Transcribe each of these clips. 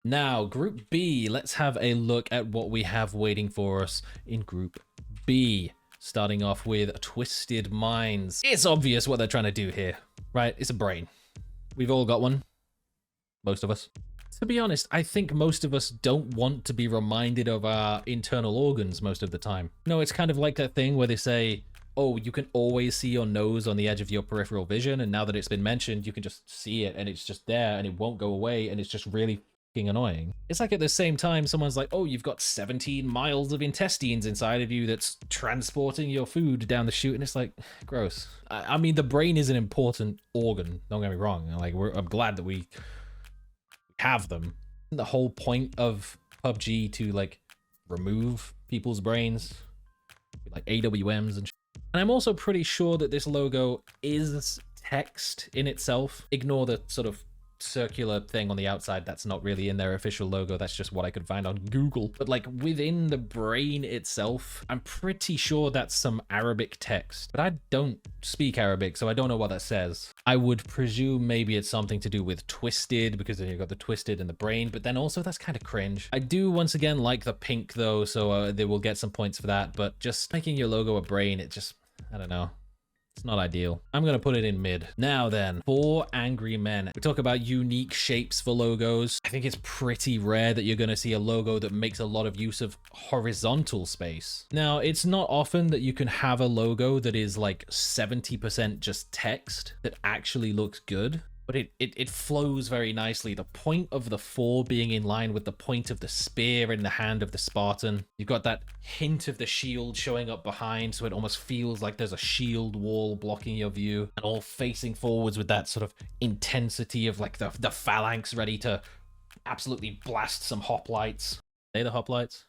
Now, Group B, let's have a look at what we have waiting for us in Group B. Starting off with Twisted Minds. It's obvious what they're trying to do here, right? It's a brain. We've all got one. Most of us. To be honest, I think most of us don't want to be reminded of our internal organs most of the time. No, it's kind of like that thing where they say, oh, you can always see your nose on the edge of your peripheral vision, and now that it's been mentioned, you can just see it, and it's just there, and it won't go away, and it's just really fucking annoying. It's like at the same time, someone's like, oh, you've got 17 miles of intestines inside of you that's transporting your food down the chute, and it's like, gross. I mean, the brain is an important organ, don't get me wrong. Like, I'm glad that we have them. The whole point of PUBG to like remove people's brains, like AWMs and shit. And I'm also pretty sure that this logo is text in itself. Ignore the sort of circular thing on the outside. That's not really in their official logo. That's just what I could find on Google. But like within the brain itself, I'm pretty sure that's some Arabic text. But I don't speak Arabic, so I don't know what that says. I would presume maybe it's something to do with twisted, because then you've got the twisted and the brain, but then also that's kind of cringe. I do once again like the pink though, so they will get some points for that, but just making your logo a brain, it just, I don't know. It's not ideal. I'm gonna put it in mid. Now then, for Angry Men. We talk about unique shapes for logos. I think it's pretty rare that you're gonna see a logo that makes a lot of use of horizontal space. Now, it's not often that you can have a logo that is like 70% just text that actually looks good. But it flows very nicely. The point of the 4 being in line with the point of the spear in the hand of the Spartan. You've got that hint of the shield showing up behind, so it almost feels like there's a shield wall blocking your view, and all facing forwards with that sort of intensity of like the phalanx ready to absolutely blast some hoplites. Are they the hoplites?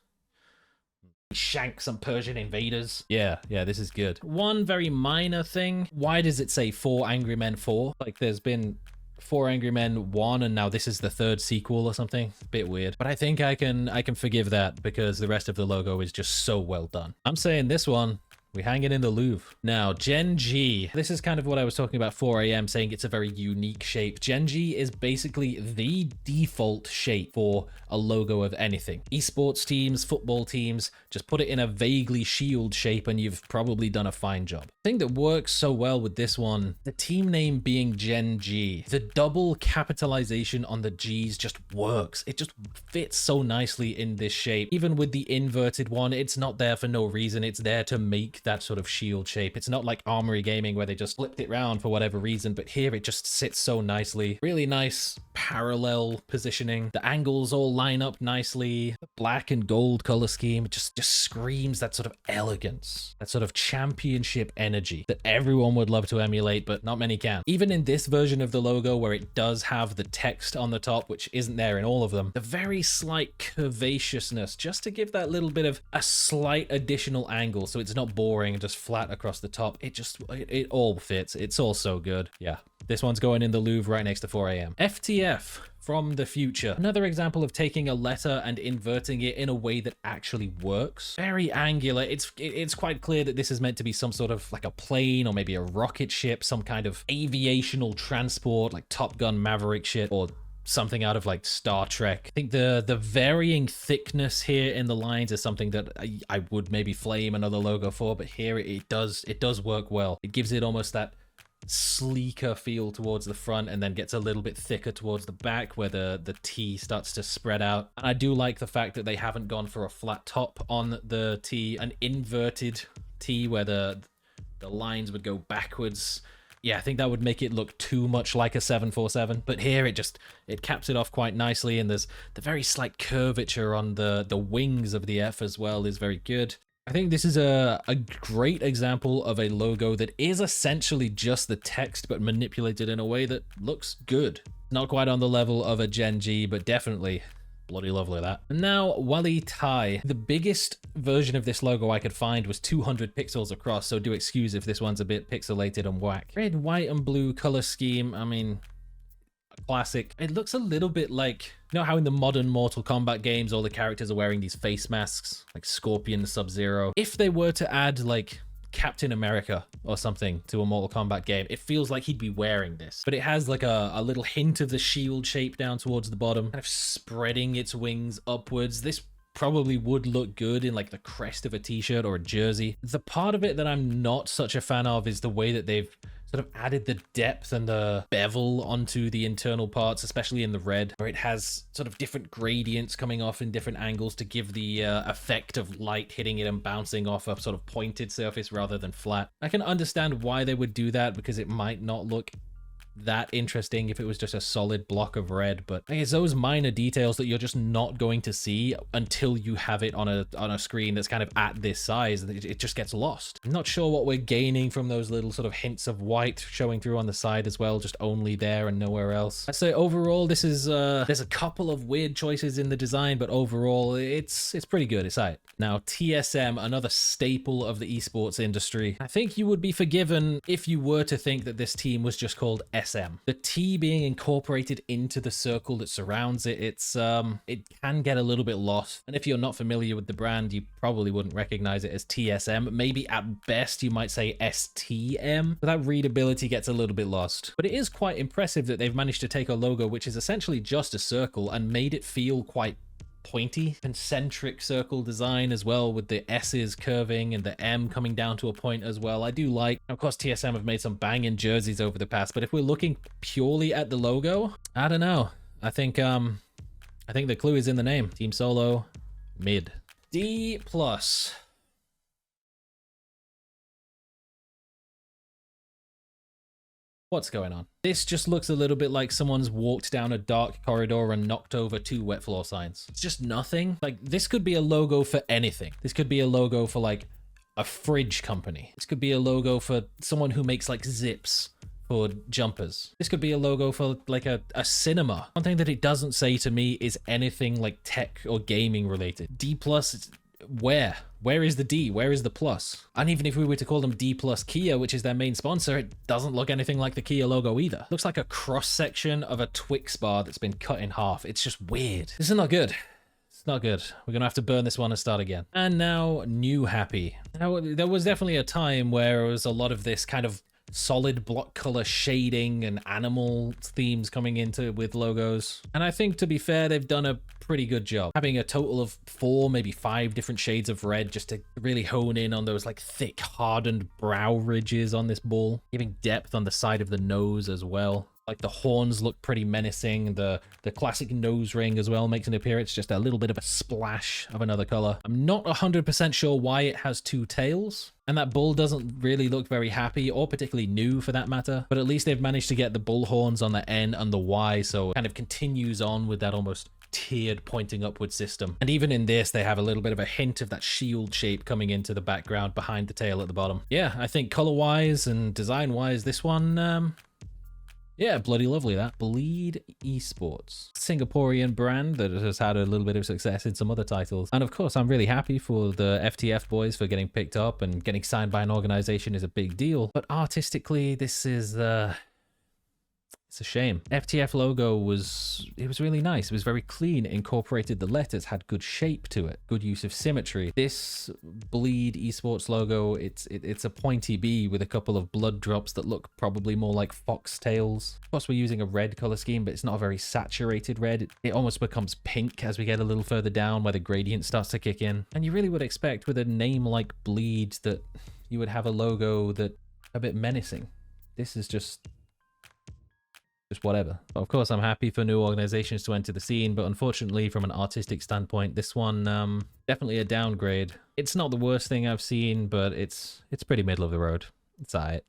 Shank some Persian invaders. Yeah, this is good. One very minor thing. Why does it say 4 Angry Men 4? Like there's been 4 Angry Men 1 and now this is the 3rd sequel or something. Bit weird. But I think I can forgive that because the rest of the logo is just so well done. I'm saying this one, we hang it in the Louvre. Now, Gen G. This is kind of what I was talking about 4 AM, saying it's a very unique shape. Gen G is basically the default shape for a logo of anything. Esports teams, football teams, just put it in a vaguely shield shape and you've probably done a fine job. The thing that works so well with this one, the team name being Gen G, the double capitalization on the G's just works. It just fits so nicely in this shape. Even with the inverted one, it's not there for no reason. It's there to make that sort of shield shape. It's not like Armory Gaming where they just flipped it around for whatever reason, but here it just sits so nicely. Really nice parallel positioning. The angles all line up nicely. The black and gold color scheme just screams that sort of elegance, that sort of championship energy that everyone would love to emulate, but not many can. Even in this version of the logo where it does have the text on the top, which isn't there in all of them, the very slight curvaceousness, just to give that little bit of a slight additional angle so it's not boring and just flat across the top. It all fits. It's all so good. Yeah. This one's going in the Louvre right next to 4 AM. FTF. From the future. Another example of taking a letter and inverting it in a way that actually works. Very angular. It's quite clear that this is meant to be some sort of like a plane or maybe a rocket ship, some kind of aviational transport like Top Gun Maverick shit or something out of like Star Trek. I think the varying thickness here in the lines is something that I would maybe flame another logo for, but here it does work well. It gives it almost that sleeker feel towards the front and then gets a little bit thicker towards the back where the T starts to spread out. And I do like the fact that they haven't gone for a flat top on the T, an inverted T where the lines would go backwards. Yeah, I think that would make it look too much like a 747, but here it caps it off quite nicely, and there's the very slight curvature on the wings of the F as well is very good. I think this is a great example of a logo that is essentially just the text, but manipulated in a way that looks good. Not quite on the level of a Gen G, but definitely bloody lovely that. And now, Wally Tai. The biggest version of this logo I could find was 200 pixels across, so do excuse if this one's a bit pixelated and whack. Red, white, and blue color scheme, I mean, classic. It looks a little bit like, you know how in the modern Mortal Kombat games all the characters are wearing these face masks like Scorpion, Sub-Zero? If they were to add like Captain America or something to a Mortal Kombat game. It feels like he'd be wearing this, but it has like a little hint of the shield shape down towards the bottom, kind of spreading its wings upwards. This probably would look good in like the crest of a t-shirt or a jersey. The part of it that I'm not such a fan of is the way that they've sort of added the depth and the bevel onto the internal parts, especially in the red, where it has sort of different gradients coming off in different angles to give the effect of light hitting it and bouncing off a sort of pointed surface rather than flat. I can understand why they would do that, because it might not look that interesting if it was just a solid block of red, but I guess those minor details that you're just not going to see until you have it on a screen that's kind of at this size, it just gets lost. I'm not sure what we're gaining from those little sort of hints of white showing through on the side as well, just only there and nowhere else. I'd say overall this is there's a couple of weird choices in the design, but overall it's pretty good. It's alright. Now TSM, another staple of the esports industry. I think you would be forgiven if you were to think that this team was just called SM. The T being incorporated into the circle that surrounds it, it can get a little bit lost. And if you're not familiar with the brand, you probably wouldn't recognize it as TSM. Maybe at best you might say STM, but that readability gets a little bit lost. But it is quite impressive that they've managed to take a logo which is essentially just a circle and made it feel quite pointy, concentric circle design as well, with the S's curving and the M coming down to a point as well. I do like, of course, TSM have made some banging jerseys over the past, but if we're looking purely at the logo, I don't know. I think the clue is in the name. Team Solo, mid. D+. What's going on? This just looks a little bit like someone's walked down a dark corridor and knocked over 2 wet floor signs. It's just nothing. Like, this could be a logo for anything. This could be a logo for like a fridge company. This could be a logo for someone who makes like zips for jumpers. This could be a logo for like a cinema. One thing that it doesn't say to me is anything like tech or gaming related. D+, where is the D? Where is the plus? And even if we were to call them D+ Kia, which is their main sponsor, it doesn't look anything like the Kia logo either. It looks like a cross section of a Twix bar that's been cut in half. It's just weird. This is not good. It's not good. We're gonna have to burn this one and start again. And now, New Happy. Now, there was definitely a time where it was a lot of this kind of solid block color shading and animal themes coming into with logos, and I think, to be fair, they've done a pretty good job having a total of 4, maybe 5 different shades of red just to really hone in on those like thick hardened brow ridges on this bull, giving depth on the side of the nose as well. Like the horns look pretty menacing. The classic nose ring as well makes an appearance, just a little bit of a splash of another color. I'm not 100% sure why it has 2 tails, and that bull doesn't really look very happy or particularly new for that matter, but at least they've managed to get the bull horns on the N and the Y, so it kind of continues on with that almost tiered pointing upward system. And even in this, they have a little bit of a hint of that shield shape coming into the background behind the tail at the bottom. Yeah, I think color wise and design wise, this one, yeah, bloody lovely, that. Bleed Esports. Singaporean brand that has had a little bit of success in some other titles. And of course, I'm really happy for the FTF boys for getting picked up, and getting signed by an organization is a big deal. But artistically, this is, it's a shame. FTF logo was really nice. It was very clean, it incorporated the letters, had good shape to it, good use of symmetry. This Bleed Esports logo, it's a pointy B with a couple of blood drops that look probably more like foxtails. Of course, we're using a red color scheme, but it's not a very saturated red. It almost becomes pink as we get a little further down, where the gradient starts to kick in. And you really would expect with a name like Bleed that you would have a logo that a bit menacing. This is just whatever. Of course, I'm happy for new organizations to enter the scene, but unfortunately, from an artistic standpoint, this one, definitely a downgrade. It's not the worst thing I've seen, but it's pretty middle of the road. It's alright.